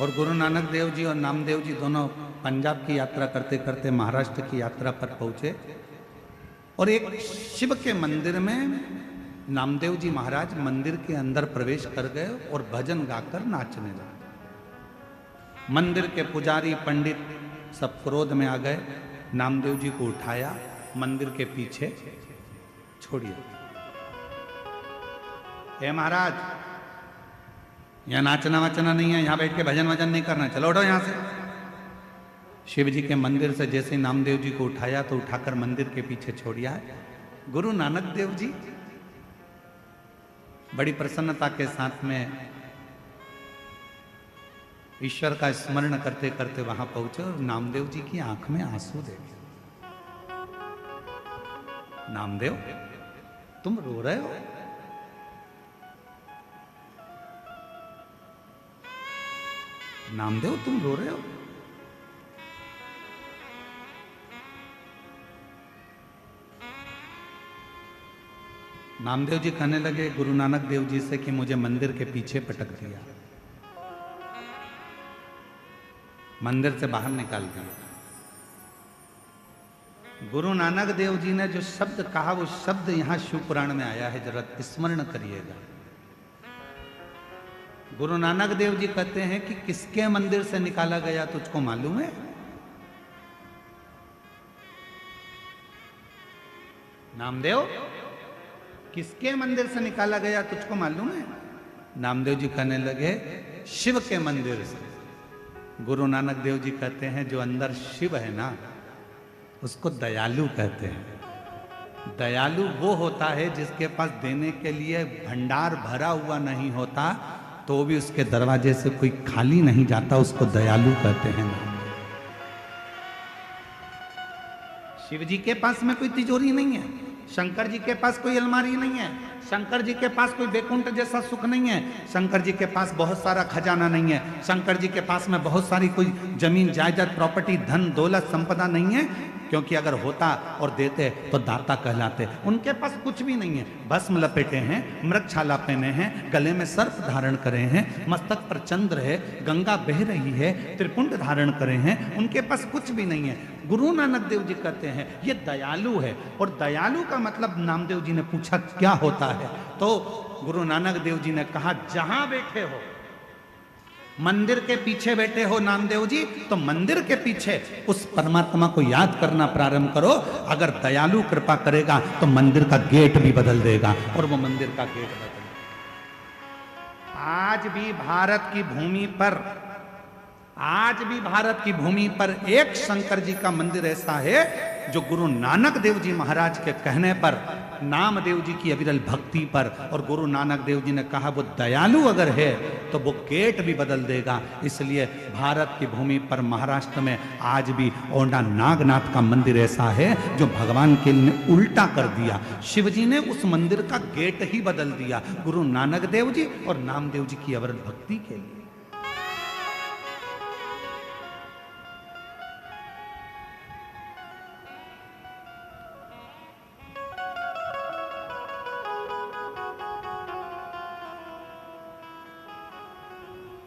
और गुरु नानक देव जी और नामदेव जी दोनों पंजाब की यात्रा करते करते महाराष्ट्र की यात्रा पर पहुंचे और एक शिव के मंदिर में नामदेव जी महाराज मंदिर के अंदर प्रवेश कर गए और भजन गाकर नाचने लगे। मंदिर के पुजारी पंडित सब क्रोध में आ गए, नामदेव जी को उठाया, मंदिर के पीछे छोड़िए। हे महाराज, यहाँ नाचना वाचना नहीं है, यहाँ बैठ के भजन वजन नहीं करना, चलो उठो यहाँ से। शिव जी के मंदिर से जैसे नामदेव जी को उठाया तो उठाकर मंदिर के पीछे छोड़िया है। गुरु नानक देव जी बड़ी प्रसन्नता के साथ में ईश्वर का स्मरण करते करते वहां पहुंचे और नामदेव जी की आंख में आंसू देखे। नामदेव, तुम रो रहे हो? नामदेव, तुम रो रहे हो? नामदेव जी कहने लगे गुरु नानक देव जी से कि मुझे मंदिर के पीछे पटक दिया, मंदिर से बाहर निकाल दिया। गुरु नानक देव जी ने जो शब्द कहा वो शब्द यहां शिव पुराण में आया है, जरा स्मरण करिएगा। गुरु नानक देव जी कहते हैं कि किसके मंदिर से निकाला गया तुझको मालूम है? नामदेव, किसके मंदिर से निकाला गया तुझको मालूम है? नामदेव जी कहने लगे शिव के मंदिर से। गुरु नानक देव जी कहते हैं जो अंदर शिव है ना, उसको दयालु कहते हैं। दयालु वो होता है जिसके पास देने के लिए भंडार भरा हुआ नहीं होता तो भी उसके दरवाजे से कोई खाली नहीं जाता, उसको दयालु कहते हैं। शिव जी के पास में कोई तिजोरी नहीं है, शंकर जी के पास कोई अलमारी नहीं है, शंकर जी के पास कोई बैकुंठ जैसा सुख नहीं है, शंकर जी के पास बहुत सारा खजाना नहीं है, शंकर जी के पास में बहुत सारी कोई जमीन जायदाद प्रॉपर्टी धन दौलत संपदा नहीं है, क्योंकि अगर होता और देते तो दाता कहलाते। उनके पास कुछ भी नहीं है। भस्म लपेटे हैं, मृगछाला पहने हैं, गले में सर्प धारण करे हैं, मस्तक पर चंद्र है, गंगा बह रही है, त्रिपुंड धारण करे हैं, उनके पास कुछ भी नहीं है। गुरु नानक देव जी कहते हैं ये दयालु है। और दयालु का मतलब नामदेव जी ने पूछा क्या होता है, तो गुरु नानक देव जी ने कहा जहां बैठे हो, मंदिर के पीछे बैठे हो नामदेव जी, तो मंदिर के पीछे उस परमात्मा को याद करना प्रारंभ करो। अगर दयालु कृपा करेगा तो मंदिर का गेट भी बदल देगा। और वो मंदिर का गेट बदल। आज भी भारत की भूमि पर एक शंकर जी का मंदिर ऐसा है जो गुरु नानक देव जी महाराज के कहने पर, नामदेव जी की अविरल भक्ति पर, और गुरु नानक देव जी ने कहा वो दयालु अगर है तो वो गेट भी बदल देगा। इसलिए भारत की भूमि पर महाराष्ट्र में आज भी औंढा नागनाथ का मंदिर ऐसा है जो भगवान के लिए उल्टा कर दिया। शिव जी ने उस मंदिर का गेट ही बदल दिया गुरु नानक देव जी और नामदेव जी की अविरल भक्ति के लिए।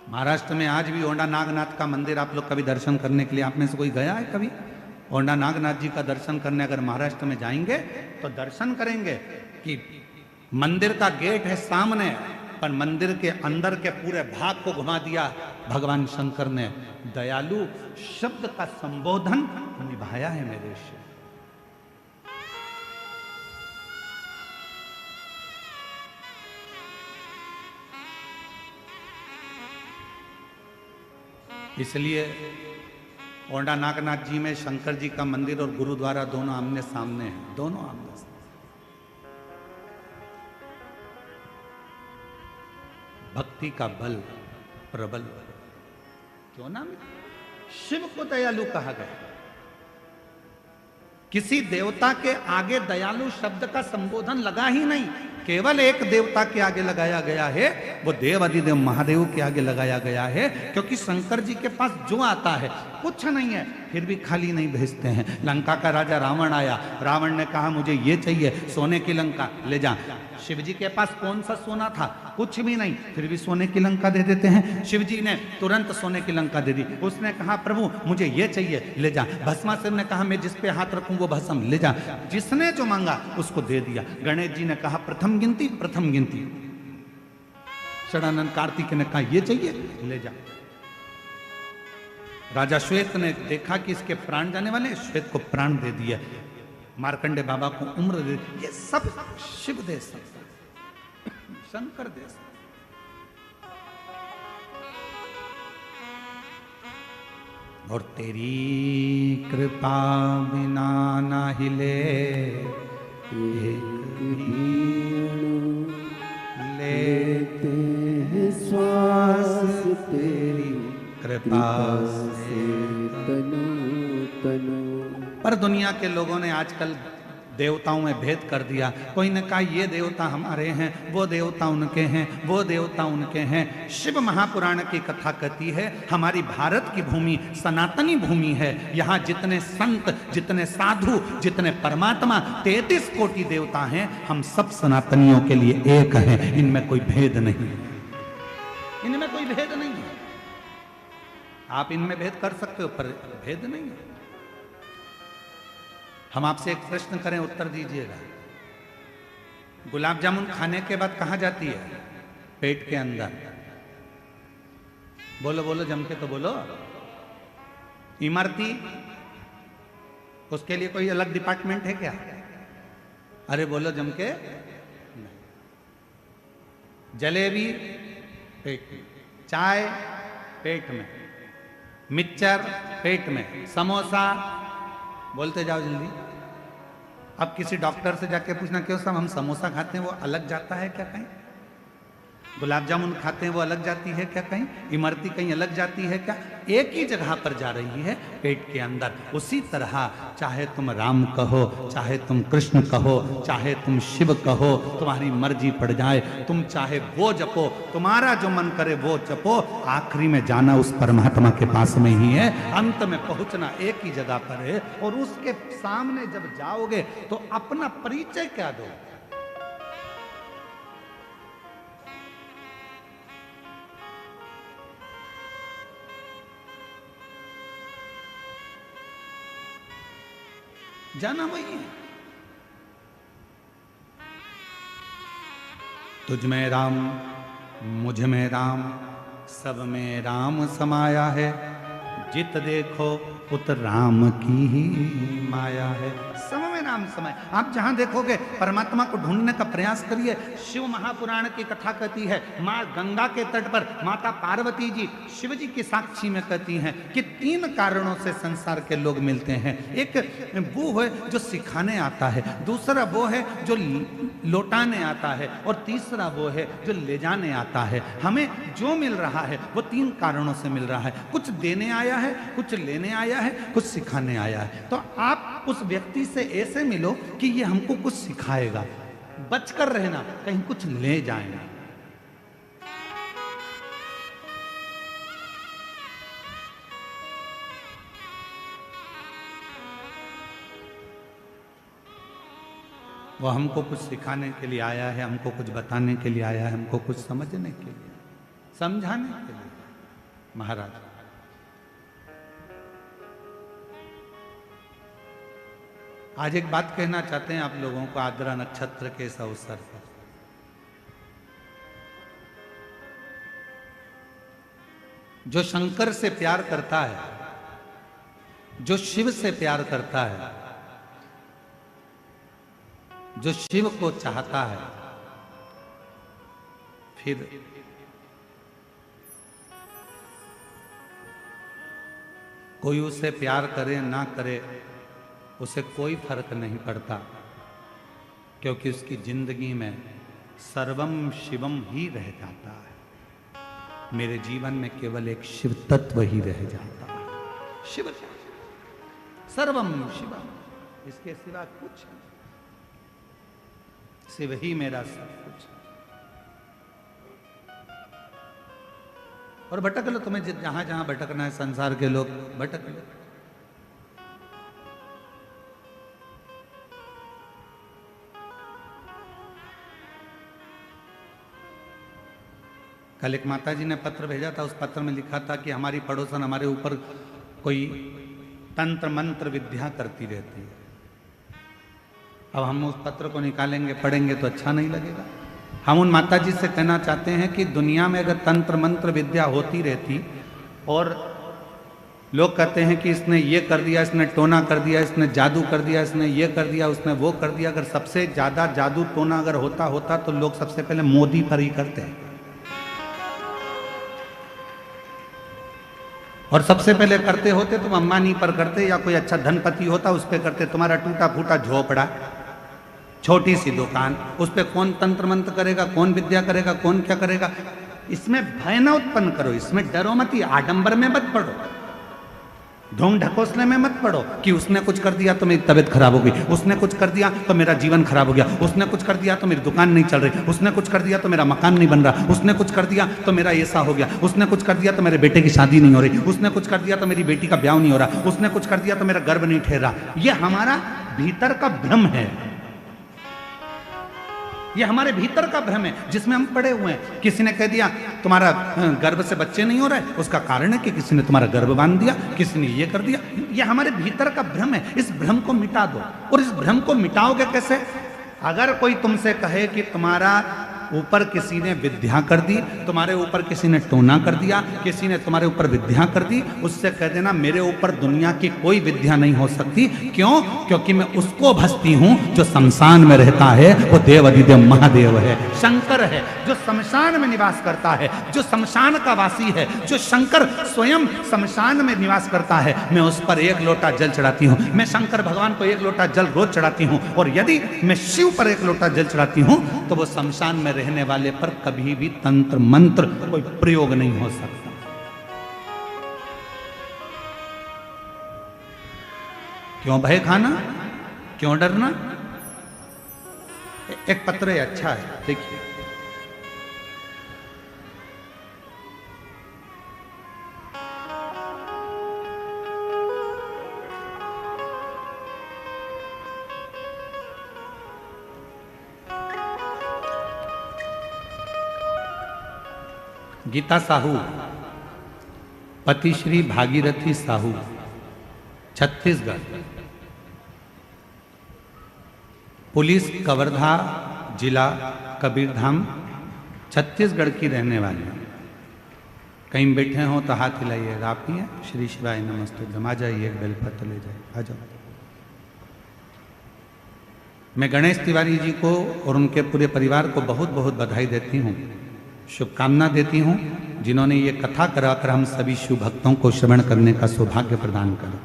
महाराष्ट्र में आज भी औंढा नागनाथ का मंदिर आप लोग कभी दर्शन करने के लिए, आप में से कोई गया है कभी? औंढा नागनाथ जी का दर्शन करने अगर महाराष्ट्र में जाएंगे तो दर्शन करेंगे कि मंदिर का गेट है सामने, पर मंदिर के अंदर के पूरे भाग को घुमा दिया भगवान शंकर ने। दयालु शब्द का संबोधन निभाया है मेरे से। इसलिए औंढा नागनाथ जी में शंकर जी का मंदिर और गुरुद्वारा दोनों आमने सामने हैं, दोनों आमने सामने। भक्ति का बल प्रबल, क्यों ना? शिव को दयालु कहा गया। किसी देवता के आगे दयालु शब्द का संबोधन लगा ही नहीं। केवल एक देवता के आगे लगाया गया है, वो देव अधिदेव महादेव के आगे लगाया गया है, क्योंकि शंकर जी के पास जो आता है कुछ नहीं है, फिर भी खाली नहीं भेजते हैं। लंका का राजा रावण आया, रावण ने कहा मुझे ये चाहिए, सोने की लंका ले जा। शिव जी के पास कौन सा सोना था? कुछ भी नहीं, फिर भी सोने की लंका दे देते हैं। शिव जी ने तुरंत सोने की लंका दे दी। उसने कहा प्रभु मुझे ये चाहिए, ले जा। भस्मासुर ने कहा मैं जिस पे हाथ रखूं वो भस्म, ले जा। जिसने जो मांगा उसको दे दिया। गणेश जी ने कहा प्रथम गिनती, प्रथम गिनती। षडानंद कार्तिक ने कहा ये चाहिए, ले जा। राजा श्वेत ने देखा कि इसके प्राण जाने वाले, श्वेत को प्राण दे दिया। मार्कंडे बाबा को उम्र दे। ये सब शिव दे सकता, शंकर दे सकता। और तेरी कृपा बिना ना हिले एक भी लेते हैं श्वास तेरी कृपा से तनु तनु। पर दुनिया के लोगों ने आजकल देवताओं में भेद कर दिया। कोई ने कहा ये देवता हमारे हैं, वो देवता उनके हैं, वो देवता उनके हैं। शिव महापुराण की कथा कहती है हमारी भारत की भूमि सनातनी भूमि है। यहाँ जितने संत, जितने साधु, जितने परमात्मा, 33 कोटि देवता हैं, हम सब सनातनियों के लिए एक हैं। इनमें कोई भेद नहीं है, इनमें कोई भेद नहीं है। आप इनमें भेद कर सकते हो पर भेद नहीं है। हम आपसे एक प्रश्न करें, उत्तर दीजिएगा। गुलाब जामुन खाने के बाद कहां जाती है? पेट के अंदर। बोलो बोलो, जम के तो बोलो। इमरती, उसके लिए कोई अलग डिपार्टमेंट है क्या? अरे बोलो जम के। जलेबी पेट में, चाय पेट में, मिक्सचर पेट में, समोसा, बोलते जाओ जल्दी। अब किसी डॉक्टर से जाके पूछना क्यों साहब हम समोसा खाते हैं, वो अलग जाता है क्या कहीं? गुलाब जामुन खाते हैं वो अलग जाती है क्या कहीं? इमरती कहीं अलग जाती है क्या? एक ही जगह पर जा रही है, पेट के अंदर। उसी तरह चाहे तुम राम कहो, चाहे तुम कृष्ण कहो, चाहे तुम शिव कहो, तुम्हारी मर्जी पड़ जाए। तुम चाहे वो जपो, तुम्हारा जो मन करे वो जपो, आखिरी में जाना उस परमात्मा के पास में ही है। अंत में पहुंचना एक ही जगह पर है। और उसके सामने जब जाओगे तो अपना परिचय क्या दो? जाना वही है। तुझ में राम, मुझ में राम, सब में राम समाया है। जित देखो उत राम की ही माया है। सब में राम समाया। आप जहां देखोगे परमात्मा को ढूंढने का प्रयास करिए। शिव महापुराण की कथा कहती है, माँ गंगा के तट पर माता पार्वती जी शिव जी की साक्षी में कहती हैं कि 3 कारणों से संसार के लोग मिलते हैं। एक वो है जो सिखाने आता है, दूसरा वो है जो लौटाने आता है, और तीसरा वो है जो ले जाने आता है। हमें जो मिल रहा है वो 3 कारणों से मिल रहा है। कुछ देने आया है, कुछ लेने आया है, कुछ सिखाने आया है। तो आप उस व्यक्ति से ऐसे मिलो कि ये हमको कुछ सिखाएगा। बचकर रहना, कहीं कुछ ले जाएगा। वो हमको कुछ सिखाने के लिए आया है, हमको कुछ बताने के लिए आया है, हमको कुछ समझने के लिए, समझाने के लिए। महाराज आज एक बात कहना चाहते हैं आप लोगों को आद्रा नक्षत्र के इस अवसर पर। जो शंकर से प्यार करता है, जो शिव से प्यार करता है, जो शिव को चाहता है, फिर कोई उसे प्यार करे ना करे उसे कोई फर्क नहीं पड़ता, क्योंकि उसकी जिंदगी में सर्वम शिवम ही रह जाता है। मेरे जीवन में केवल एक शिव तत्व ही रह जाता है। शिव, सर्वम शिवम, इसके सिवा कुछ नहीं। शिव ही मेरा सब कुछ। और भटक लो, तुम्हें जहां जहां भटकना है संसार के लोग भटक लो। कल एक माता जी ने पत्र भेजा था, उस पत्र में लिखा था कि हमारी पड़ोसन हमारे ऊपर कोई तंत्र मंत्र विद्या करती रहती है। अब हम उस पत्र को निकालेंगे पढ़ेंगे तो अच्छा नहीं लगेगा। हम उन माता जी से कहना चाहते हैं कि दुनिया में अगर तंत्र मंत्र विद्या होती रहती और लोग कहते हैं कि इसने ये कर दिया, इसने टोना कर दिया, इसने जादू कर दिया, इसने ये कर दिया, उसने वो कर दिया, अगर सबसे ज़्यादा जादू टोना अगर होता तो लोग सबसे पहले मोदी पर ही करते हैं। और सबसे पहले करते होते तो अंबानी पर करते, या कोई अच्छा धनपति होता उस पर करते। तुम्हारा टूटा फूटा झोपड़ा, छोटी सी दुकान, उस पर कौन तंत्र मंत्र करेगा, कौन विद्या करेगा, कौन क्या करेगा। इसमें भय न उत्पन्न करो, इसमें डरो मत, आडंबर में मत पड़ो, ढोंग ढकोसले में मत पड़ो कि उसने कुछ कर दिया तो मेरी तबीयत खराब हो गई, उसने कुछ कर दिया तो मेरा जीवन खराब हो गया, उसने कुछ कर दिया तो मेरी दुकान नहीं चल रही, उसने कुछ कर दिया तो मेरा मकान नहीं बन रहा, उसने कुछ कर दिया तो मेरा ऐसा हो गया, उसने कुछ कर दिया तो मेरे बेटे की शादी नहीं हो रही, उसने कुछ कर दिया तो मेरी बेटी का ब्याह नहीं हो रहा, उसने कुछ कर दिया तो मेरा गर्भ नहीं ठहर रहा। ये हमारा भीतर का भ्रम है, ये हमारे भीतर का भ्रम है जिसमें हम पड़े हुए हैं। किसी ने कह दिया तुम्हारा गर्भ से बच्चे नहीं हो रहे, उसका कारण है कि किसी ने तुम्हारा गर्भ बांध दिया, किसी ने ये कर दिया। ये हमारे भीतर का भ्रम है, इस भ्रम को मिटा दो। और इस भ्रम को मिटाओगे कैसे? अगर कोई तुमसे कहे कि तुम्हारा ऊपर किसी ने विद्या कर दी, तुम्हारे ऊपर किसी ने टोना कर दिया, किसी ने तुम्हारे ऊपर विद्या कर दी, उससे कह देना मेरे ऊपर दुनिया की कोई विद्या नहीं हो सकती। क्यों? क्योंकि मैं उसको भजती हूं जो शमशान में रहता है, वो देव अधिदेव महादेव है, शंकर है, जो शमशान में निवास करता है, जो शमशान का वासी है, जो शंकर स्वयं शमशान में निवास करता है। मैं उस पर एक लोटा जल चढ़ाती हूँ, मैं शंकर भगवान को एक लोटा जल रोज चढ़ाती हूँ। और यदि मैं शिव पर एक लोटा जल चढ़ाती हूँ तो वो शमशान में रहने वाले पर कभी भी तंत्र मंत्र कोई प्रयोग नहीं हो सकता। क्यों भय खाना, क्यों डरना? एक पत्र है, अच्छा है, देखिए। गीता साहू, पति श्री भागीरथी साहू, छत्तीसगढ़, पुलिस कवर्धा जिला कबीरधाम छत्तीसगढ़ की रहने वाली। कहीं बैठे हो तो हाथ हिलाइएगा। आप ही हैं? श्री शिवाय नमस्ते। आ जाइए, एक बेलपत्र ले जाइए, आ जाओ। मैं गणेश तिवारी जी को और उनके पूरे परिवार को बहुत बहुत बधाई देती हूँ, शुभकामना देती हूँ, जिन्होंने ये कथा कराकर हम सभी शिव भक्तों को श्रवण करने का सौभाग्य प्रदान करा।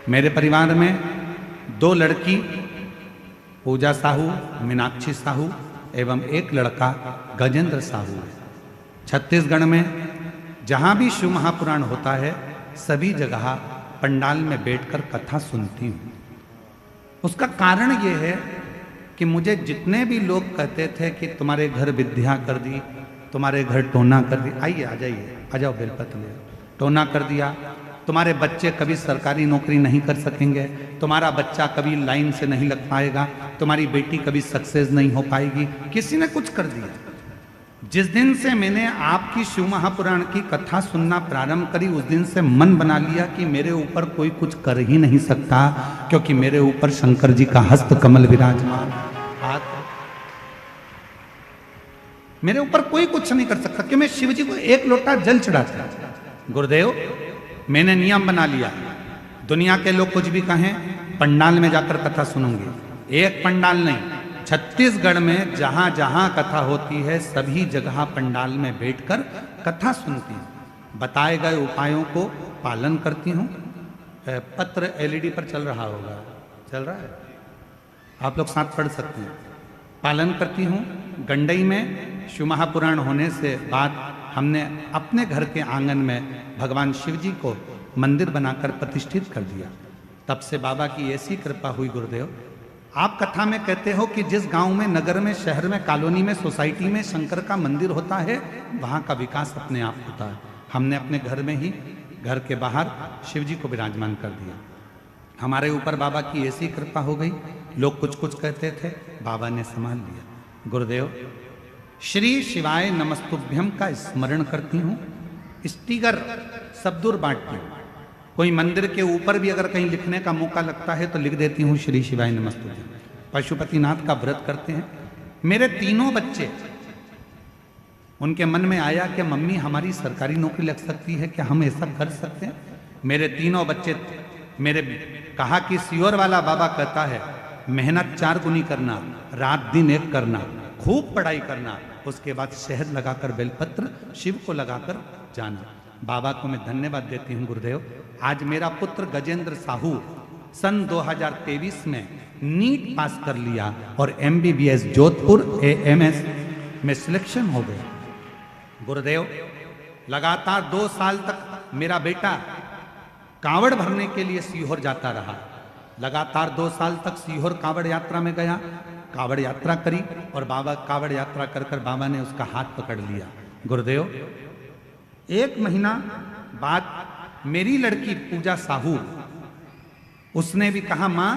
मेरे परिवार में 2 लड़की, पूजा साहू, मीनाक्षी साहू एवं एक लड़का गजेंद्र साहू है। छत्तीसगढ़ में जहाँ भी शिव महापुराण होता है सभी जगह पंडाल में बैठकर कथा सुनती हूँ। उसका कारण ये है कि मुझे जितने भी लोग कहते थे कि तुम्हारे घर विद्या कर दी, तुम्हारे घर टोना कर दी, आइए आ जाइए, आ जाओ बेलपत्र ले, टोना कर दिया, तुम्हारे बच्चे कभी सरकारी नौकरी नहीं कर सकेंगे, तुम्हारा बच्चा कभी लाइन से नहीं लग पाएगा, तुम्हारी बेटी कभी सक्सेस नहीं हो पाएगी, किसी ने कुछ कर दिया। जिस दिन से मैंने आपकी शिव महापुराण की कथा सुनना प्रारंभ करी, उस दिन से मन बना लिया कि मेरे ऊपर कोई कुछ कर ही नहीं सकता, क्योंकि मेरे ऊपर शंकर जी का हस्त कमल विराजमान, हाथ, मेरे ऊपर कोई कुछ नहीं कर सकता कि मैं शिव जी को एक लोटा जल चढ़ाता। गुरुदेव, मैंने नियम बना लिया, दुनिया के लोग कुछ भी कहें, पंडाल में जाकर कथा सुनूंगी। एक पंडाल नहीं, छत्तीसगढ़ में जहां जहां कथा होती है सभी जगह पंडाल में बैठकर कथा सुनती हूँ, बताए गए उपायों को पालन करती हूँ। पत्र एलईडी पर चल रहा होगा, चल रहा है, आप लोग साथ पढ़ सकते हैं। पालन करती हूँ। गंडई में शिव महापुराण होने से बाद हमने अपने घर के आंगन में भगवान शिव जी को मंदिर बनाकर प्रतिष्ठित कर दिया। तब से बाबा की ऐसी कृपा हुई गुरुदेव आप कथा में कहते हो कि जिस गांव में, नगर में, शहर में, कॉलोनी में, सोसाइटी में शंकर का मंदिर होता है, वहां का विकास अपने आप होता है। हमने अपने घर में ही, घर के बाहर शिव जी को विराजमान कर दिया। हमारे ऊपर बाबा की ऐसी कृपा हो गई, लोग कुछ कुछ कहते थे, बाबा ने संभाल लिया। गुरुदेव, श्री शिवाय नमस्तुभ्यम का स्मरण करती हूँ, स्टिकर सब दूर बांटती हूँ। कोई मंदिर के ऊपर भी अगर कहीं लिखने का मौका लगता है तो लिख देती हूँ श्री शिवाय नमस्तुभ्यम। पशुपतिनाथ का व्रत करते हैं। मेरे तीनों बच्चे, उनके मन में आया कि मम्मी हमारी सरकारी नौकरी लग सकती है, क्या हम ऐसा कर सकते हैं? मेरे तीनों बच्चे मेरे कहा कि सियोर वाला बाबा कहता है मेहनत 4 गुनी करना, रात दिन एक करना, खूब पढ़ाई करना, उसके बाद शहद लगाकर बेलपत्र शिव को लगाकर जाना। बाबा को मैं धन्यवाद देती हूँ गुरुदेव। आज मेरा पुत्र गजेंद्र साहू सन 2023 में नीट पास कर लिया और MBBS जोधपुर AMS में सिलेक्शन हो गया। गुरुदेव, लगातार 2 साल तक मेरा बेटा कांवड़ भरने के लिए सीहोर जाता रहा। लगातार 2 साल तक सीहोर कांवड़ यात्रा में गया, कांवड़ यात्रा करी और बाबा कांवड़ यात्रा कर कर बाबा ने उसका हाथ पकड़ लिया। गुरुदेव, 1 महीना बाद मेरी लड़की पूजा साहू, उसने भी कहा माँ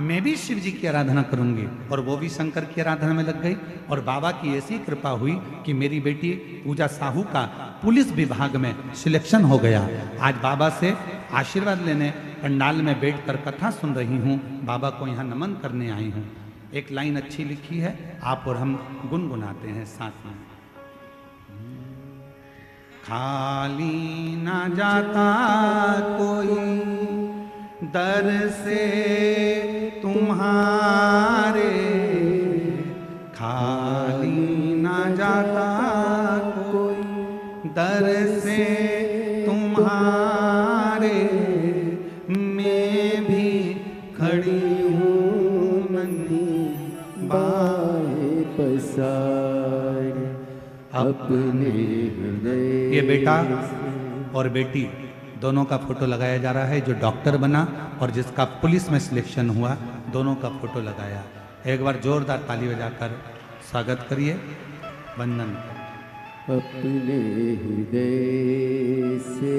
मैं भी शिव जी की आराधना करूंगी, और वो भी शंकर की आराधना में लग गई। और बाबा की ऐसी कृपा हुई कि मेरी बेटी पूजा साहू का पुलिस विभाग में सिलेक्शन हो गया। आज बाबा से आशीर्वाद लेने पंडाल में बैठकर कथा सुन रही हूँ, बाबा को यहाँ नमन करने आई हूँ। एक लाइन अच्छी लिखी है, आप और हम गुनगुनाते हैं साथ में। खाली ना जाता कोई दर से तुम्हारे, खाली ना जाता कोई दर से तुम्हारे, मैं भी खड़ी हूँ नन्ही बाहें पसार अपने हृदय। ये बेटा और बेटी दोनों का फोटो लगाया जा रहा है, जो डॉक्टर बना और जिसका पुलिस में सिलेक्शन हुआ, दोनों का फोटो लगाया। एक बार जोरदार ताली बजाकर स्वागत करिए, वंदन। अपने हृदय से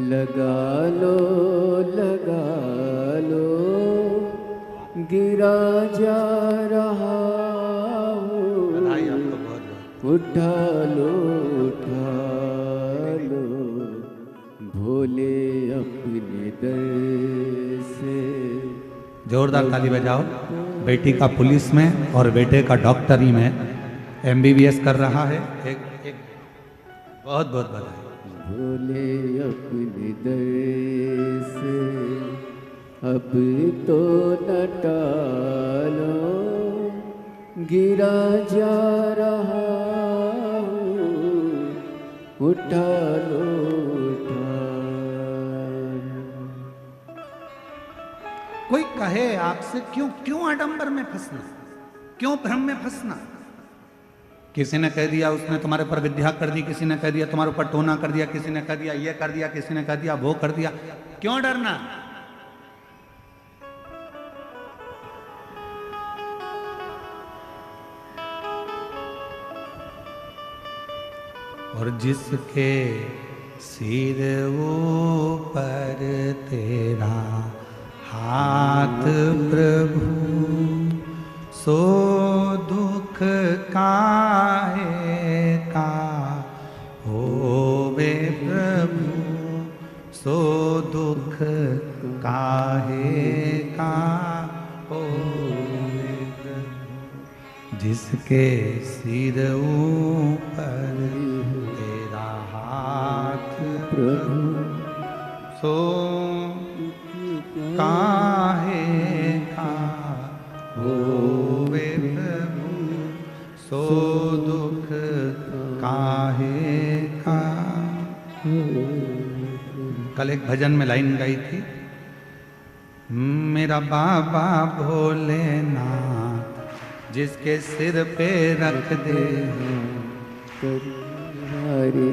लगा लो, गिरा जा रहा बधाई आपको बहुत बहुत। उठा लो, भोले अपने दर से। जोरदार ताली बजाओ। बेटी का पुलिस में और बेटे का डॉक्टरी में MBBS कर रहा है। एक बहुत बहुत बधाई। भोले अपने दर से अब तो न टालो, गिरा जा रहा उठा लो, कोई कहे आपसे क्यों आडंबर में फंसना, क्यों भ्रम में फंसना। किसी ने कह दिया उसने तुम्हारे पर विद्या कर दी, किसी ने कह दिया तुम्हारे ऊपर टोना कर दिया, किसी ने कह दिया ये कर दिया, किसी ने कह दिया वो कर दिया, क्यों डरना। और जिसके सिर ऊपर तेरा हाथ प्रभु, सो दुख काहे का होवे प्रभु, सो दुख काहे का होवे प्रभु। जिसके सिर ऊपर तेरा हाथ प्रभु, सो काहे का होवे प्रभु, सो दुख काहे का। कल एक भजन में लाइन गाई थी, मेरा बाबा भोलेनाथ जिसके सिर पे रख दे किनारे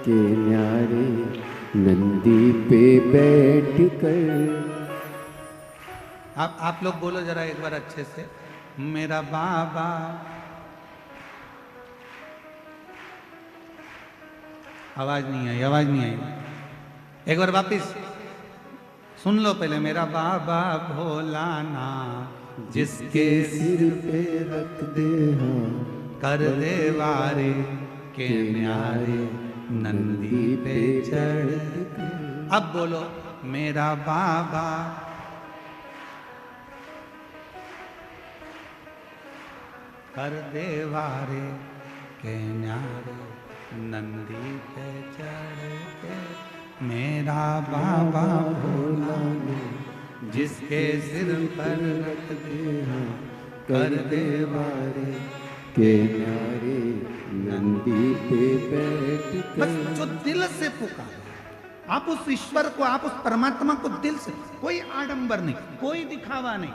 के न्यारे, नंदी पे बैठ कर आप लोग बोलो जरा एक बार अच्छे से, मेरा बाबा। आवाज नहीं आई, आवाज नहीं आई। एक बार वापिस सुन लो पहले। मेरा बाबा भोलानाथ जिसके सिर पे रख दे हाँ, कर दे वारे के न्यारे नंदी पे चढ़। अब बोलो मेरा बाबा कर दे वारे के न्यारे नंदी पे चढ़ के। मेरा बाबा भोला जिसके सिर पर रख दे हाँ, कर दे वारे के न्यारे नंदी पे बैठ बस कर। जो दिल से पुकारे आप उस ईश्वर को, आप उस परमात्मा को दिल से, कोई आडंबर नहीं, कोई दिखावा नहीं,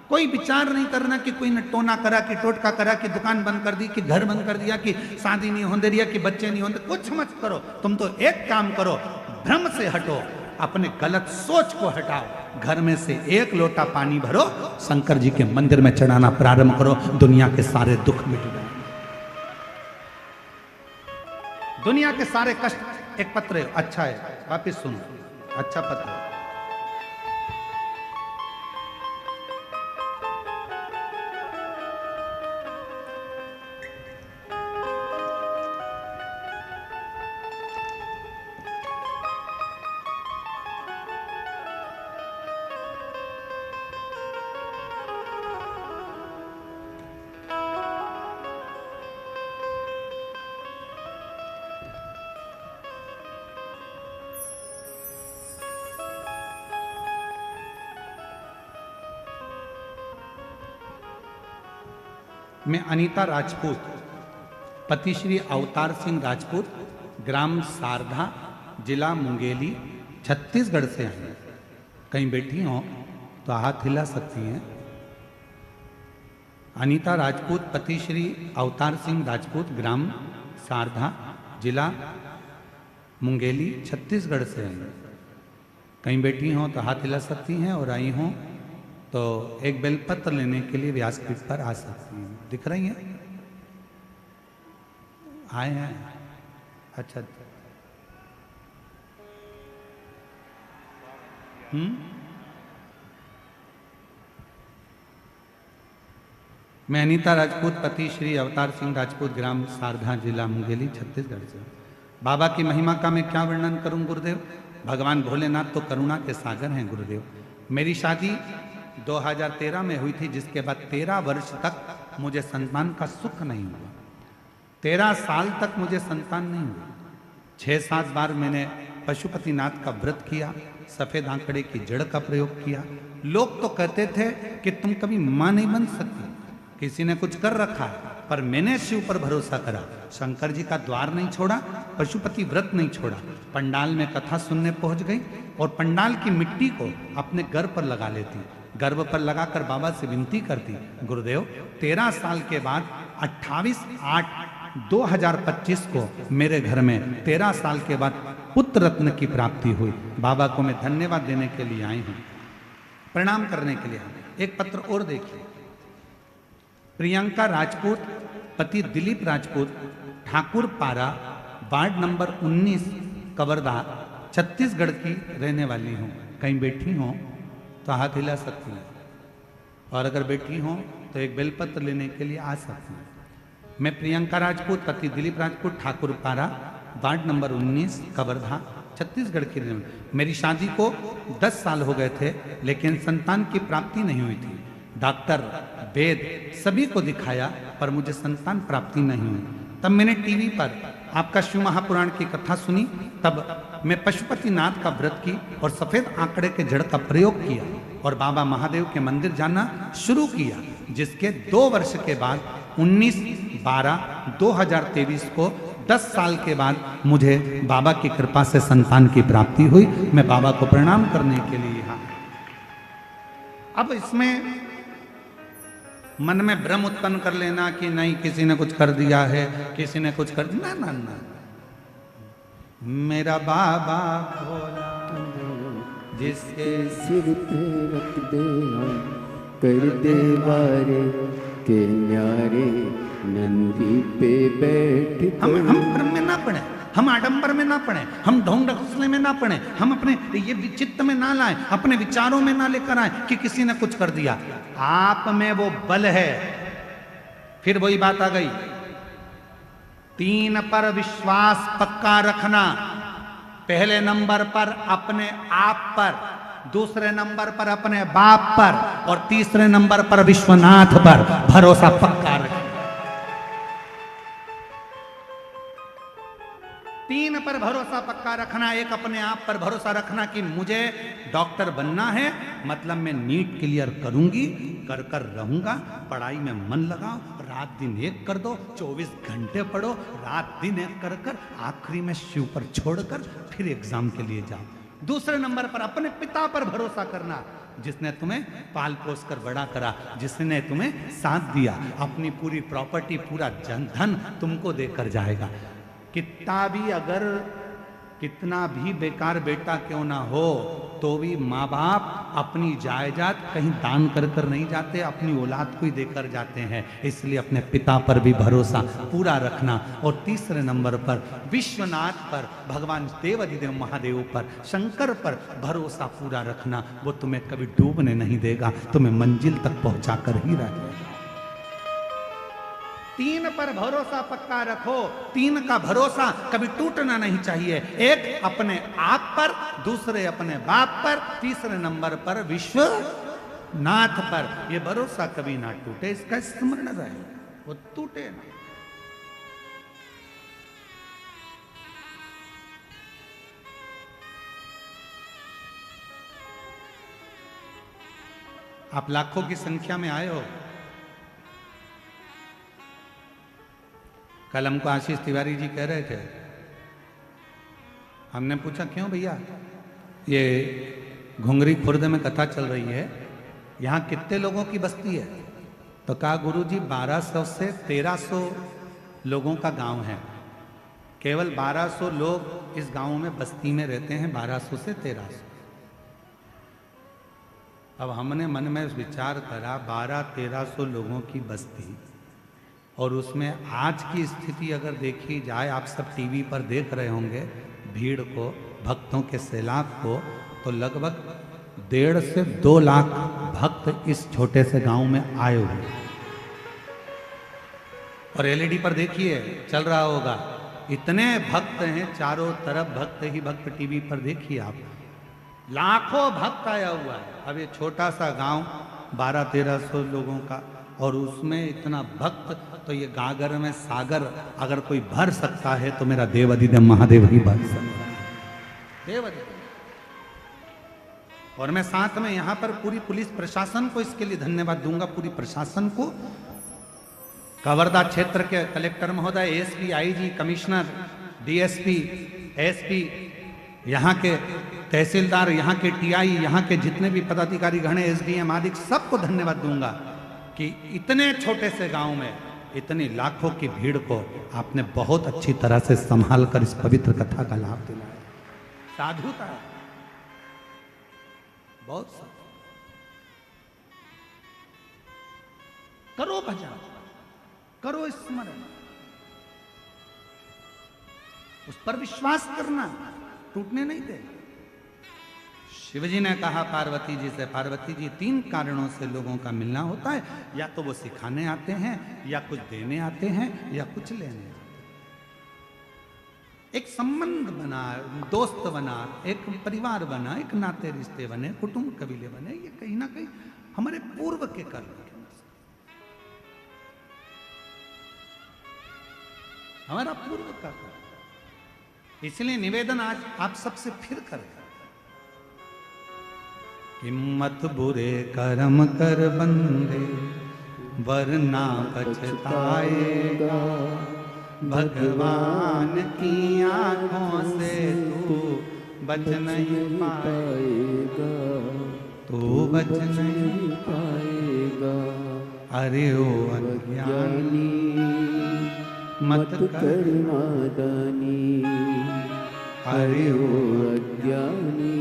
कोई विचार नहीं करना कि कोई ने टोना करा, कि टोटका करा, कि दुकान बंद कर दी, कि घर बंद कर दिया, कि शादी नहीं होने दिया, कि बच्चे नहीं होने। कुछ मत करो। तुम तो एक काम करो, भ्रम से हटो, अपने गलत सोच को हटाओ, घर में से एक लोटा पानी भरो, शंकर जी के मंदिर में चढ़ाना प्रारंभ करो, दुनिया के सारे दुख मिट जाए, दुनिया के सारे कष्ट। एक पत्र है, अच्छा है, वापिस सुनो, अच्छा पत्र है। मैं अनीता राजपूत, पति श्री अवतार सिंह राजपूत, ग्राम सारधा, जिला मुंगेली, छत्तीसगढ़ से हैं। कहीं बैठी हो तो हाथ हिला सकती हैं। अनीता राजपूत, पति श्री अवतार सिंह राजपूत, ग्राम सारधा, जिला मुंगेली, छत्तीसगढ़ से हैं। कहीं बैठी हो तो हाथ हिला सकती हैं, और आई हो तो एक बेलपत्र लेने के लिए व्यासपीठ पर आ सकती हैं। दिख रही हैं? आए हैं? अच्छा। मैं अनीता राजपूत, पति श्री अवतार सिंह राजपूत, ग्राम सारधा, जिला मुंगेली, छत्तीसगढ़ से। बाबा की महिमा का मैं क्या वर्णन करूं गुरुदेव। भगवान भोलेनाथ तो करुणा के सागर हैं गुरुदेव। मेरी शादी 2013 में हुई थी, जिसके बाद 13 वर्ष तक मुझे संतान का सुख नहीं हुआ। 13 साल तक मुझे संतान नहीं हुआ। 6-7 बार मैंने पशुपतिनाथ का व्रत किया, सफेद आंकड़े की जड़ का प्रयोग किया। लोग तो कहते थे कि तुम कभी मां नहीं बन सकती, किसी ने कुछ कर रखा है, पर मैंने शिव पर भरोसा करा। शंकर जी का द्वार नहीं छोड़ा, पशुपति व्रत नहीं छोड़ा। पंडाल में कथा सुनने पहुंच गई और पंडाल की मिट्टी को अपने गर्भ पर लगा लेती, गर्भ पर लगाकर बाबा से विनती करती, गुरुदेव 13 साल के बाद 28/8/2025 को मेरे घर में 13 साल के बाद पुत्र रत्न की प्राप्ति हुई। बाबा को मैं धन्यवाद देने के लिए आई हूँ, प्रणाम करने के लिए। एक पत्र और देखिए। प्रियंका राजपूत, पति दिलीप राजपूत, ठाकुर पारा, वार्ड नंबर 19, कवर्धा, छत्तीसगढ़ की रहने वाली हूँ। कहीं बैठी हूँ तो हाथ हिला सकती हैं, और अगर बैठी हूँ तो एक बेलपत्र लेने के लिए आ सकती हैं। मैं प्रियंका राजपूत, पति दिलीप राजपूत, ठाकुर पारा, वार्ड नंबर 19, कवर्धा, छत्तीसगढ़ की रहने वाली। मेरी शादी को 10 साल हो गए थे, लेकिन संतान की प्राप्ति नहीं हुई थी। डॉक्टर, वेद सभी को दिखाया, पर मुझे संतान प्राप्ति नहीं हुई। तब मैंने टीवी पर आपका शिव महापुराण की कथा सुनी, तब मैं पशुपतिनाथ का व्रत की और सफेद आंकड़े के जड़ का प्रयोग किया और बाबा महादेव के मंदिर जाना शुरू किया, जिसके 2 वर्ष के बाद 19/12/2023 को 10 साल के बाद मुझे बाबा की कृपा से संतान की प्राप्ति हुई। मैं बाबा को प्रणाम करने के लिए यहाँ। अब इसमें मन में भ्रम उत्पन्न कर लेना कि नहीं किसी ने कुछ कर दिया है, किसी ने कुछ कर दिया, ना ना ना। मेरा बाबा भोला जिसके सिर पे रख दे हाँ, कर देवारे के न्यारे नंदी पे बैठ हम भ्रम में ना पड़े, हम आडंबर में ना पड़े, हम ढोंग ढकोसले में ना पड़े, हम अपने ये विचित्र में ना लाएं, अपने विचारों में ना लेकर आए कि किसी ने कुछ कर दिया। आप में वो बल है। फिर वही बात आ गई, 3 पर विश्वास पक्का रखना। पहले नंबर पर अपने आप पर, दूसरे नंबर पर अपने बाप पर, और तीसरे नंबर पर विश्वनाथ पर भरोसा पक्का रखना। 3 पर भरोसा पक्का रखना। एक अपने आप पर भरोसा रखना कि मुझे डॉक्टर बनना है, मतलब मैं नीट क्लियर करूंगी, कर कर रहूंगा। पढ़ाई में मन लगाओ, रात दिन एक कर दो, 24 घंटे पढ़ो, रात दिन एक कर कर आखिरी में शिव पर छोड़कर फिर एग्जाम के लिए जाओ। दूसरे नंबर पर अपने पिता पर भरोसा करना, जिसने तुम्हें पाल पोस कर बड़ा करा, जिसने तुम्हें साथ दिया, अपनी पूरी प्रॉपर्टी, पूरा धन तुमको देकर जाएगा। कितना भी बेकार बेटा क्यों ना हो, तो भी माँ बाप अपनी जायदाद कहीं दान कर कर नहीं जाते, अपनी औलाद को ही देकर जाते हैं। इसलिए अपने पिता पर भी भरोसा पूरा रखना। और तीसरे नंबर पर विश्वनाथ पर, भगवान देवाधिदेव महादेव पर, शंकर पर भरोसा पूरा रखना। वो तुम्हें कभी डूबने नहीं देगा, तुम्हें मंजिल तक पहुंचा कर ही रहेगा। 3 पर भरोसा पक्का रखो। 3 का भरोसा कभी टूटना नहीं चाहिए। एक अपने आप पर, दूसरे अपने बाप पर, तीसरे नंबर पर विश्वनाथ पर। ये भरोसा कभी ना टूटे, इसका स्मरण रहे, वो टूटे ना। आप लाखों की संख्या में आए हो। कल हमको आशीष तिवारी जी कह रहे थे, हमने पूछा क्यों भैया ये घुंगरी खुर्द में कथा चल रही है, यहाँ कितने लोगों की बस्ती है? तो कहा गुरुजी 1200 से 1300 लोगों का गांव है। केवल 1200 लोग इस गांव में बस्ती में रहते हैं, 1200 से 1300। अब हमने मन में विचार करा 1200-1300 लोगों की बस्ती, और उसमें आज की स्थिति अगर देखी जाए, आप सब टीवी पर देख रहे होंगे भीड़ को, भक्तों के सैलाब को, तो लगभग 1.5 से 2 लाख भक्त इस छोटे से गांव में आए हुए। और एलईडी पर देखिए चल रहा होगा, इतने भक्त हैं, चारों तरफ भक्त ही भक्त। टीवी पर देखिए आप, लाखों भक्त आया हुआ है। अब ये छोटा सा गांव 1200-1300 लोगों का, और उसमें इतना भक्त, तो ये गागर में सागर अगर कोई भर सकता है तो मेरा देवाधिदेव महादेव ही भर सकता है, देवाधिदेव। और मैं साथ में यहां पर पूरी पुलिस प्रशासन को इसके लिए धन्यवाद दूंगा, पूरी प्रशासन को, कवर्धा क्षेत्र के कलेक्टर महोदय, ASP, IG, commissioner, DSP, SP, यहाँ के तहसीलदार, यहाँ के टीआई, यहाँ के जितने भी पदाधिकारी गण, एसडीएम आदि, सबको धन्यवाद दूंगा कि इतने छोटे से गांव में इतनी लाखों की भीड़ को आपने बहुत अच्छी तरह से संभाल कर इस पवित्र कथा का लाभ दिलाया। साधुता है, बहुत सा। करो भजन, करो स्मरण, उस पर विश्वास करना, टूटने नहीं दे। शिवजी ने कहा पार्वती जी से, पार्वती जी 3 कारणों से लोगों का मिलना होता है, या तो वो सिखाने आते हैं, या कुछ देने आते हैं, या कुछ लेने आते हैं। एक संबंध बना, दोस्त बना, एक परिवार बना, एक नाते रिश्ते बने, कुटुंब कबीले बने, ये कहीं ना कहीं हमारे पूर्व के कर्म के, हमारा पूर्व का कर्म। इसलिए निवेदन आज आप सबसे फिर करें, हिम्मत बुरे कर्म कर बंदे, वरना पछताएगा। भगवान की आंखों से तू बच नहीं पाएगा, तू बच नहीं पाएगा। अरे ओ अज्ञानी मत कर नादानी, अरे ओ अज्ञानी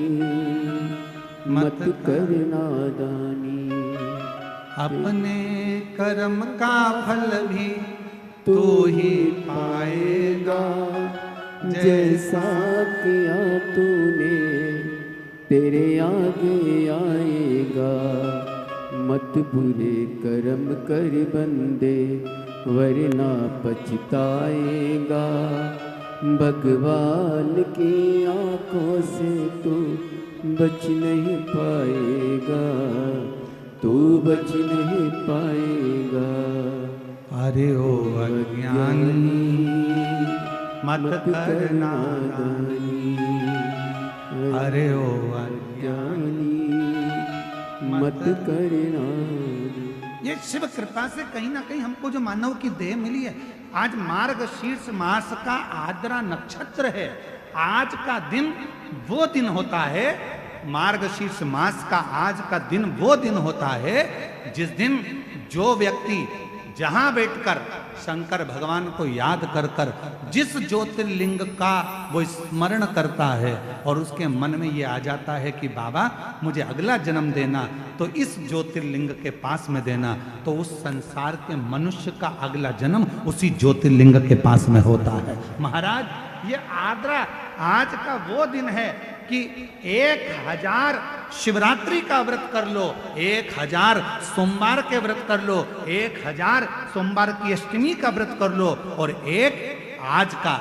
मत कर नादानी। अपने कर्म का फल भी तू ही पाएगा। जैसा किया तूने तेरे आगे आएगा। मत बुरे कर्म कर बंदे वरना पछताएगा। भगवान की आंखों से तू बच नहीं पाएगा। तू बच नहीं पाएगा। अरे ओ अज्ञानी मत करना दानी। अरे ओ अज्ञानी मत करना। ये शिव कृपा से कहीं ना कहीं हमको जो मानव की देह मिली है। आज मार्गशीर्ष मास का आद्रा नक्षत्र है। आज का दिन वो दिन होता है, मार्गशीर्ष मास का आज का दिन वो दिन होता है जिस दिन जो व्यक्ति जहां बैठकर शंकर भगवान को याद कर कर जिस ज्योतिर्लिंग का वो स्मरण करता है और उसके मन में ये आ जाता है कि बाबा मुझे अगला जन्म देना तो इस ज्योतिर्लिंग के पास में देना, तो उस संसार के मनुष्य का अगला जन्म उसी ज्योतिर्लिंग के पास में होता है। महाराज ये आद्रा आज का वो दिन है कि 1000 शिवरात्रि का व्रत कर लो, 1000 सोमवार के व्रत कर लो, 1000 सोमवार की अष्टमी का व्रत कर लो और एक आज का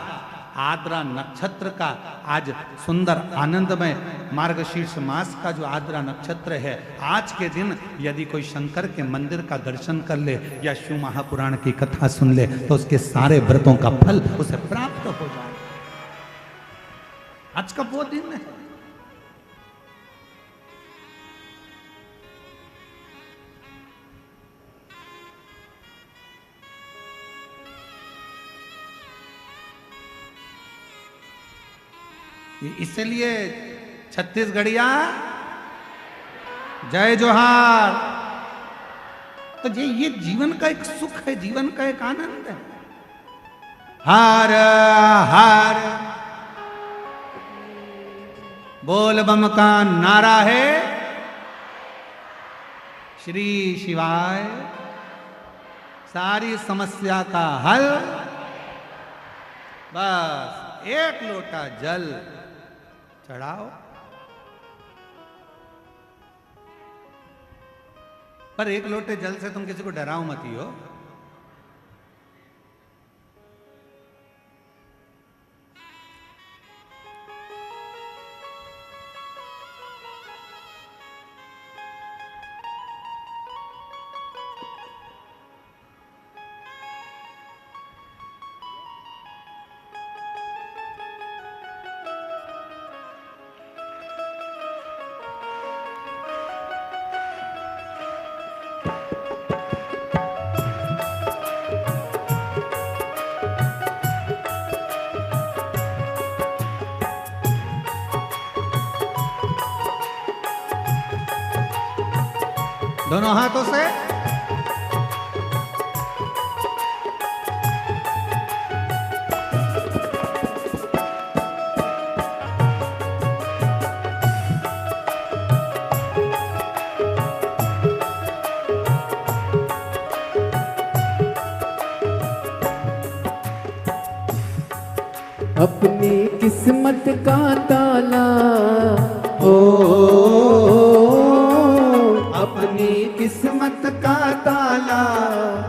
आद्रा नक्षत्र का आज सुंदर आनंदमय मार्गशीर्ष मास का जो आद्रा नक्षत्र है, आज के दिन यदि कोई शंकर के मंदिर का दर्शन कर ले या शिव महापुराण की कथा सुन ले तो उसके सारे व्रतों का फल उसे प्राप्त हो जाए। आज का वो दिन है। इसलिए छत्तीसगढ़िया जय जोहार। तो ये जीवन का एक सुख है, जीवन का एक आनंद है। हर हर बोल बम का नारा है, श्री शिवाय सारी समस्या का हल। बस एक लोटा जल चढ़ाओ। पर एक लोटे जल से तुम किसी को डराओ मत ही हो। दोनों हाथों से अपनी किस्मत का ताला हो, अपनी किस्मत का ताला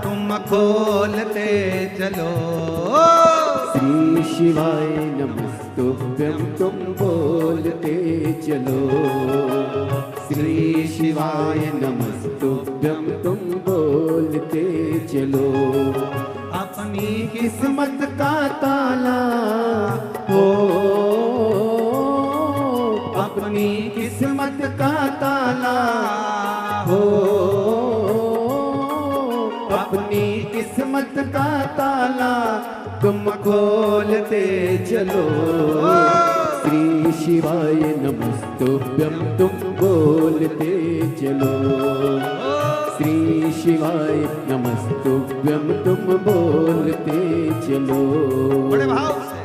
तुम खोलते चलो। श्री शिवाय नमस्तुभ्यं तुम बोलते चलो। श्री शिवाय नमस्तुभ्यं तुम बोलते चलो। अपनी किस्मत का ताला हो, अपनी किस्मत का ताला हो, अपनी किस्मत का ताला तुम खोलते चलो। श्री शिवाय नमस्तुभ्यं तुम बोलते चलो। श्री शिवाय नमस्तुभ्यं तुम बोलते चलो। बड़े भाव से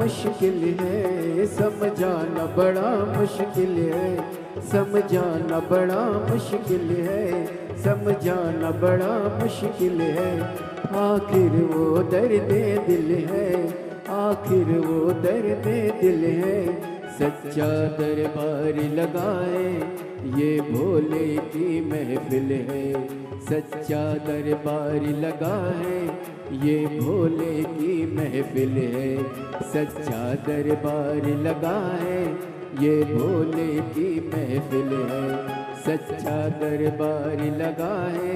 मुश्किल है, समझाना बड़ा मुश्किल है, समझाना बड़ा मुश्किल है, समझाना बड़ा मुश्किल है। आखिर वो दर्द दिल है, आखिर वो दर्द दिल है। सच्चा दरबार लगाए ये भोले की महफिल है, सच्चा दरबार लगाए ये भोले की महफिल है, सच्चा दरबार लगाए ये भोले की महफिल है, सच्चा दरबार लगाए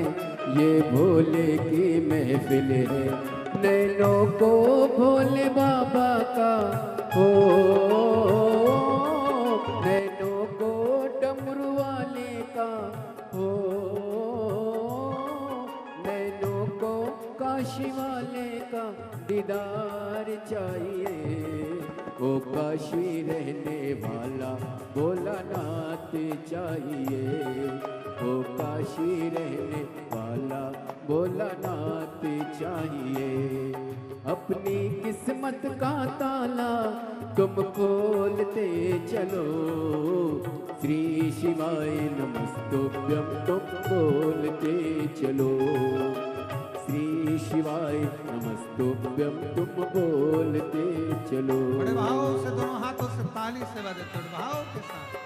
ये भोले की महफिल है। नैनों को भोले बाबा का हो, नैनों को डमरू वाले का हो, नैनों को काशी वाले का दीदार चाहिए। ओ काशी रहने वाला भोलानाथ चाहिए, ओ काशी रहने वाला भोलानाथ चाहिए। अपनी किस्मत का ताला तुम खोलते चलो, श्री शिवाय नमस्तुभ्यं तुम बोलते चलो, श्री शिवाय नमस्तुभ्यं तुम बोलते चलो। बड़े भाव से दोनों हाथों से ताली से बजाते भाव के साथ।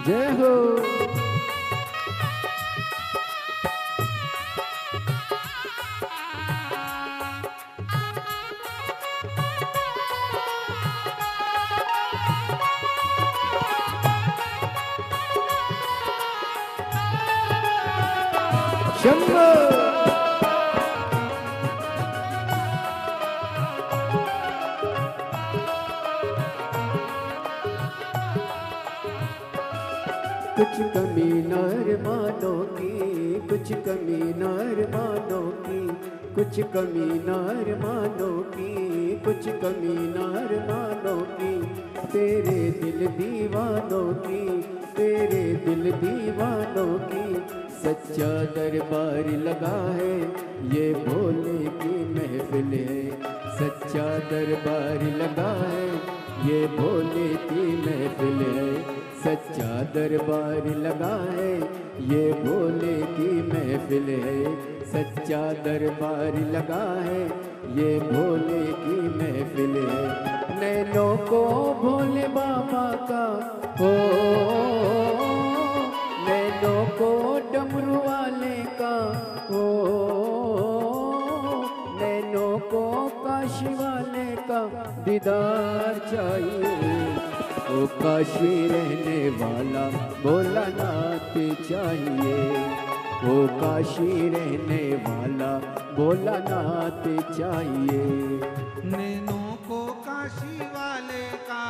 जय हो। शंभो कुछ कमी नर मानों की, कुछ कमी नर मानों की, कुछ कमी नार मानों की, कुछ कमी नार मानों की, तेरे दिल दीवानों की, तेरे दिल दीवानों की। सच्चा दरबार लगा है, ये भोले की महफिल है। सच्चा दरबार लगा है, ये भोले की महफिल है। सच्चा दरबार लगा है, ये भोले की महफिल है। सच्चा दरबार लगा है, ये भोले की महफिल है। नैनों को भोले बाबा का हो, नैनों को डमरू वाले का हो, नैनों को काशी वाले का दीदार चाहिए। ओ काशी रहने वाला भोलानाथ चाहिए। ओ काशी रहने वाला भोलानाथ चाहिए। नैनों को काशी वाले का,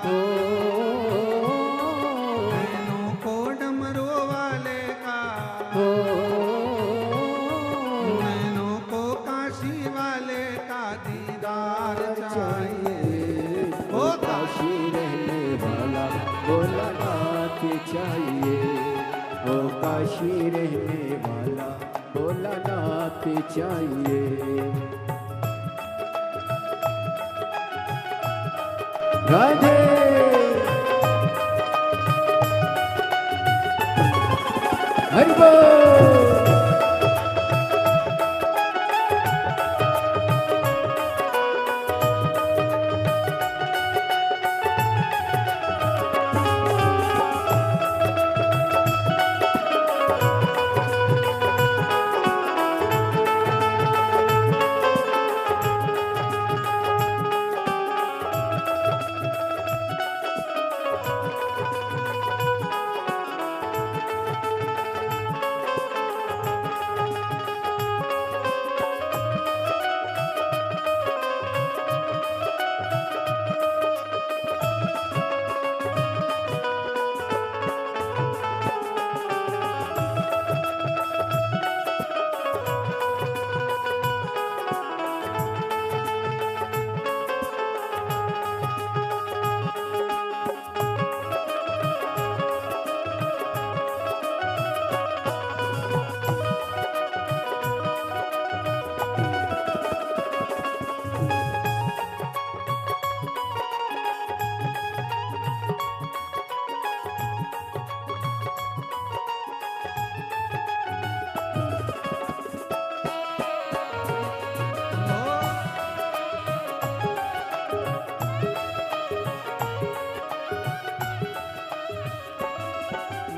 ओ नैनों को डमरू वाले का, ओ नैनों को काशी वाले का दीदार चाहिए। ओ काशी रहने वाला भोलानाथ चाहिए। ओ काशी रहने वाला भोलानाथ चाहिए। राधे हरि बोल।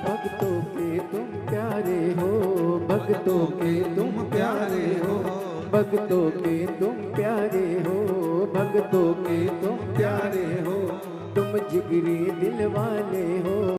भक्तों के तुम प्यारे हो, भक्तों के तुम प्यारे हो, भक्तों के तुम प्यारे हो, भक्तों के तुम प्यारे हो। तुम जिगरी दिल वाले हो।